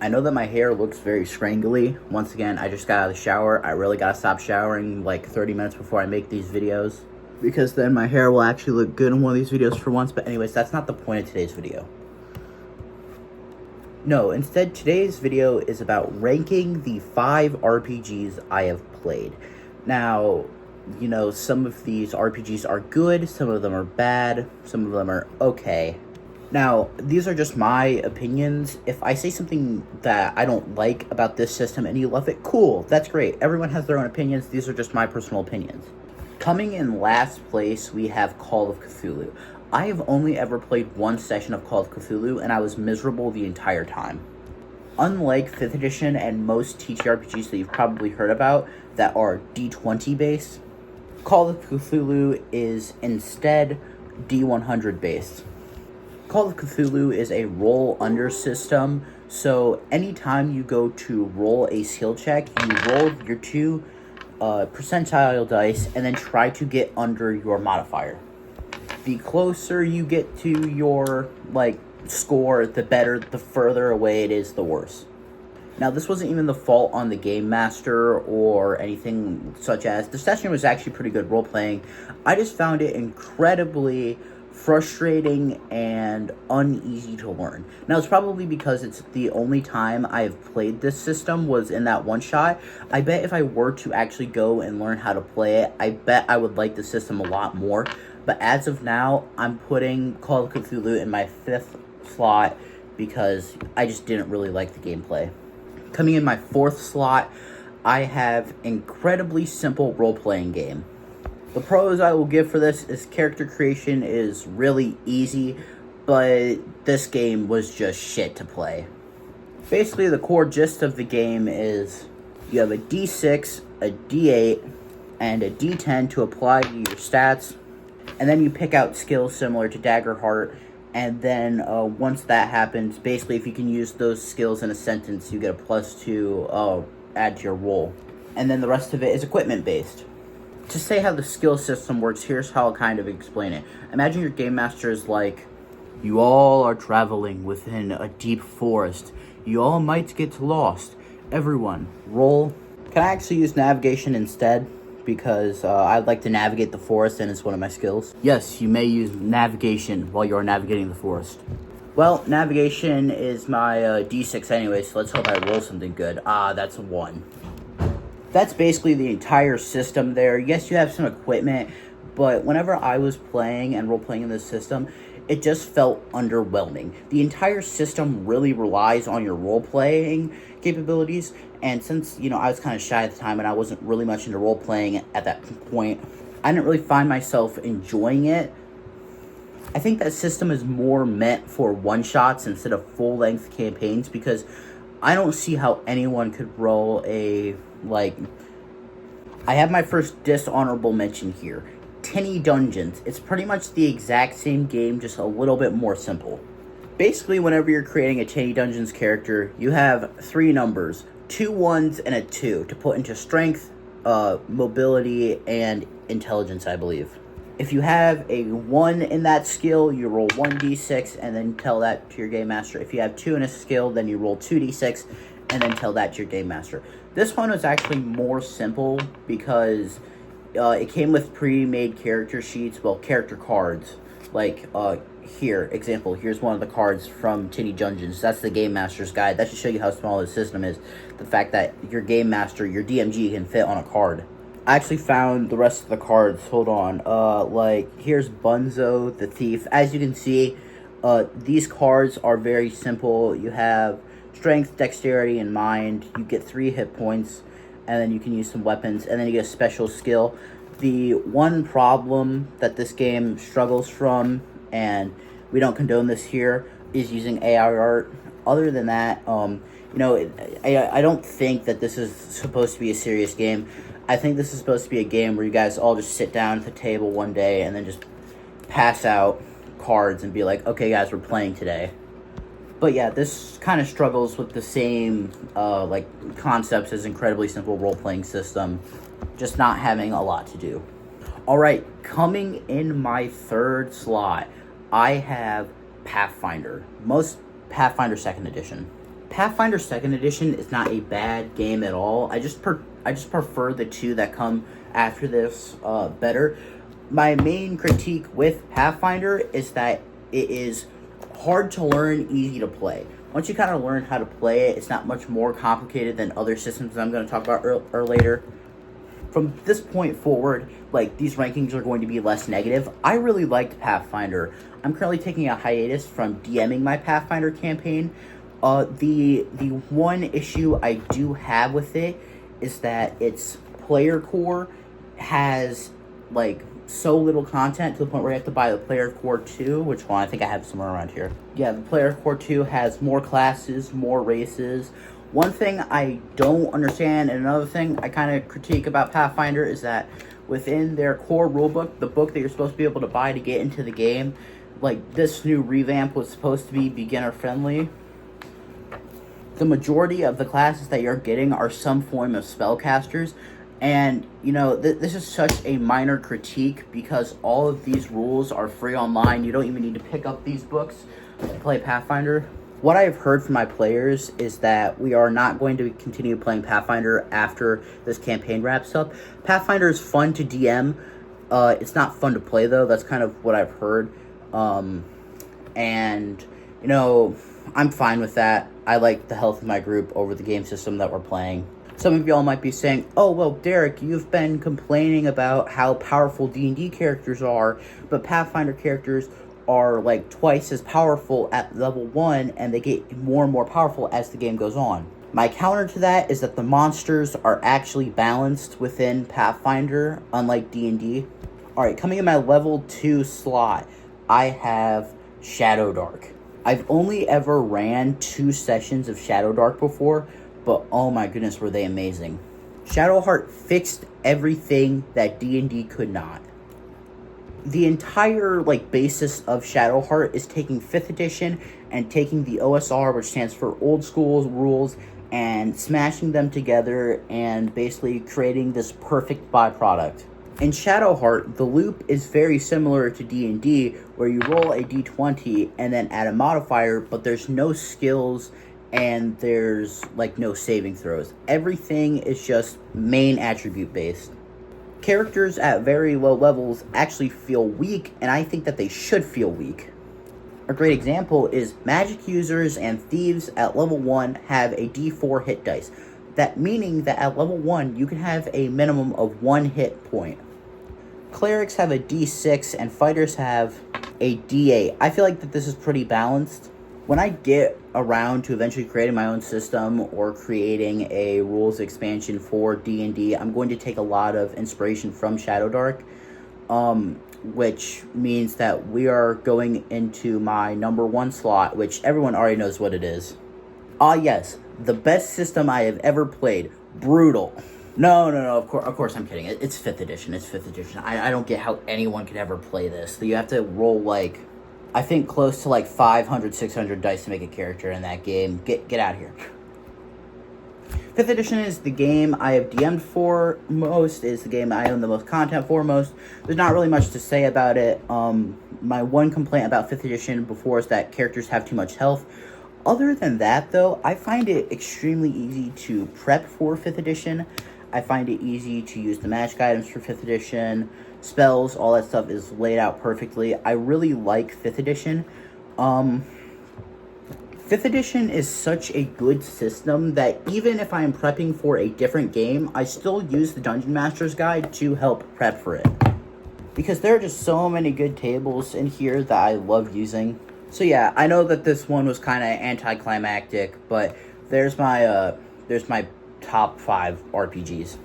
I know that my hair looks very scrangly. Once again, I just got out of the shower. I really gotta stop showering like 30 minutes before I make these videos, because then my hair will actually look good in one of these videos for once. But anyways, that's not the point of today's video. No, instead, today's video is about ranking the 5 RPGs I have played. Now, you know, some of these RPGs are good, some of them are bad, some of them are okay. Now, these are just my opinions. If I say something that I don't like about this system and you love it, cool, that's great. Everyone has their own opinions. These are just my personal opinions. Coming in last place, we have Call of Cthulhu. I have only ever played one session of Call of Cthulhu, and I was miserable the entire time. Unlike 5th edition and most TTRPGs that you've probably heard about that are D20 based, Call of Cthulhu is instead D100 based. Call of Cthulhu is a roll under system, so anytime you go to roll a skill check, you roll your 2 percentile dice and then try to get under your modifier. The closer you get to your score, the better. The further away it is, the worse. Now, this wasn't even the fault on the game master or anything such as. The session was actually pretty good role playing. I just found it incredibly frustrating and uneasy to learn. Now, it's probably because it's the only time I've played this system was in that one shot. I bet if I were to actually go and learn how to play it, I bet I would like the system a lot more. But as of now, I'm putting Call of Cthulhu in my 5th slot because I just didn't really like the gameplay. Coming in my 4th slot, I have incredibly simple role-playing game. The pros I will give for this is character creation is really easy, but this game was just shit to play. Basically, the core gist of the game is you have a D6, a D8, and a D10 to apply to your stats, and then you pick out skills similar to Daggerheart, and then once that happens, basically if you can use those skills in a sentence, you get a +2 add to your roll. And then the rest of it is equipment based. To say how the skill system works, here's how I'll kind of explain it. Imagine your game master is like, you all are traveling within a deep forest. You all might get lost. Everyone, roll. Can I actually use navigation instead? Because I'd like to navigate the forest and it's one of my skills. Yes, you may use navigation while you're navigating the forest. Well, navigation is my D6 anyway, so let's hope I roll something good. That's a 1. That's basically the entire system there. Yes, you have some equipment, but whenever I was playing and role-playing in this system, it just felt underwhelming. The entire system really relies on your role-playing capabilities, and since, you know, I was kind of shy at the time and I wasn't really much into role-playing at that point, I didn't really find myself enjoying it. I think that system is more meant for one-shots instead of full-length campaigns, because I don't see how anyone could roll a, I have my first dishonorable mention here. Tiny Dungeons. It's pretty much the exact same game, just a little bit more simple. Basically, whenever you're creating a Tiny Dungeons character, you have 3 numbers, 2 1s and a 2, to put into strength, mobility, and intelligence, I believe. If you have a 1 in that skill, you roll 1d6 and then tell that to your game master. If you have 2 in a skill, then you roll 2d6 and then tell that to your game master. This one was actually more simple because it came with pre-made character sheets, character cards. Here, example, here's one of the cards from Tiny Dungeons. That's the Game Master's Guide. That should show you how small the system is. The fact that your Game Master, your DMG, can fit on a card. I actually found the rest of the cards. Hold on. Here's Bunzo, the Thief. As you can see, these cards are very simple. You have strength, dexterity, and mind. You get 3 hit points, and then you can use some weapons, and then you get a special skill. The one problem that this game struggles from, and we don't condone this here, is using AI art. Other than that, I don't think that this is supposed to be a serious game. I think this is supposed to be a game where you guys all just sit down at the table one day and then just pass out cards and be like, okay guys, we're playing today. But yeah, this kind of struggles with the same concepts as Incredibly Simple Role-Playing System, just not having a lot to do. Alright, coming in my 3rd slot, I have Pathfinder. Pathfinder 2nd Edition. Pathfinder 2nd Edition is not a bad game at all. I just prefer the two that come after this better. My main critique with Pathfinder is that it is hard to learn, easy to play. Once you kind of learn how to play it, it's not much more complicated than other systems that I'm going to talk about later. From this point forward, like, these rankings are going to be less negative. I really liked Pathfinder. I'm currently taking a hiatus from DMing my Pathfinder campaign. The one issue I do have with it is that its player core has, like, so little content to the point where you have to buy the player core 2, which one I think I have somewhere around here. Yeah, the player core 2 has more classes, more races. One thing I don't understand, and another thing I kind of critique about Pathfinder, is that within their core rulebook, the book that you're supposed to be able to buy to get into the game, like, this new revamp was supposed to be beginner friendly. The majority of the classes that you're getting are some form of spellcasters. And, you know, this is such a minor critique because all of these rules are free online. You don't even need to pick up these books to play Pathfinder. What I've heard from my players is that we are not going to continue playing Pathfinder after this campaign wraps up. Pathfinder is fun to DM. It's not fun to play, though. That's kind of what I've heard. And, you know, I'm fine with that. I like the health of my group over the game system that we're playing. Some of y'all might be saying, oh, well, Derek, you've been complaining about how powerful D&D characters are, but Pathfinder characters are, like, twice as powerful at level 1, and they get more and more powerful as the game goes on. My counter to that is that the monsters are actually balanced within Pathfinder, unlike D&D. Alright, coming in my level 2 slot, I have Shadowdark. I've only ever ran 2 sessions of Shadowdark before, but oh my goodness, were they amazing. Shadowheart fixed everything that D&D could not. The entire, like, basis of Shadowheart is taking 5th edition and taking the OSR, which stands for Old School Rules, and smashing them together and basically creating this perfect byproduct. In Shadowheart, the loop is very similar to D&D, where you roll a d20 and then add a modifier, but there's no skills and there's, like, no saving throws. Everything is just main attribute based. Characters at very low levels actually feel weak, and I think that they should feel weak. A great example is magic users and thieves at level 1 have a d4 hit dice. That meaning that at level 1, you can have a minimum of 1 hit point. Clerics have a d6 and fighters have a d8. I feel like that this is pretty balanced. When I get around to eventually creating my own system or creating a rules expansion for D&D, I'm going to take a lot of inspiration from Shadowdark, which means that we are going into my number 1 slot, which everyone already knows what it is. Ah, yes, the best system I have ever played, Brutal. No, of course I'm kidding. It's 5th edition, I don't get how anyone could ever play this. You have to roll, like, I think close to, like, 500, 600 dice to make a character in that game. Get out of here. 5th edition is the game I have DM'd for most, is the game I own the most content for most. There's not really much to say about it. My one complaint about 5th edition before is that characters have too much health. Other than that, though, I find it extremely easy to prep for 5th edition. I find it easy to use the magic items for 5th edition. Spells, all that stuff is laid out perfectly. I really like 5th edition. 5th edition is such a good system that even if I am prepping for a different game, I still use the Dungeon Master's Guide to help prep for it. Because there are just so many good tables in here that I love using. So yeah, I know that this one was kind of anticlimactic, but there's my top 5 RPGs.